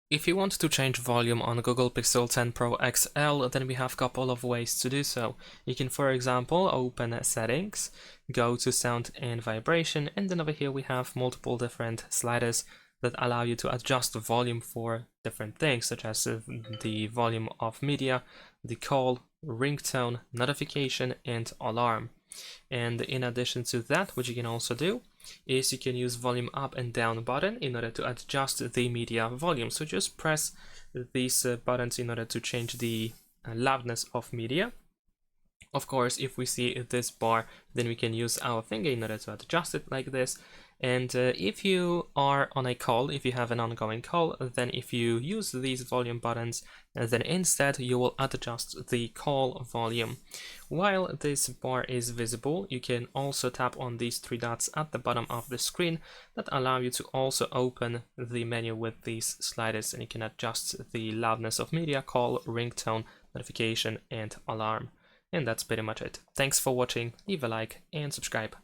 If you want to change volume on Google Pixel 10 Pro XL, then we have a couple of ways to do so. You can, for example, open Settings, go to Sound and Vibration, and then over here we have multiple different sliders that allow you to adjust the volume for different things, such as the volume of media, the call, ringtone, notification, and alarm. And in addition to that, what you can also do is you can use volume up and down button in order to adjust the media volume. So just press these buttons in order to change the loudness of media. Of course, if we see this bar, then we can use our finger in order to adjust it like this. And if you are on a call, if you have an ongoing call, then if you use these volume buttons, then instead you will adjust the call volume. While this bar is visible, you can also tap on these three dots at the bottom of the screen that allow you to also open the menu with these sliders, and you can adjust the loudness of media, call, ringtone, notification, and alarm. And that's pretty much it. Thanks for watching, leave a like and subscribe.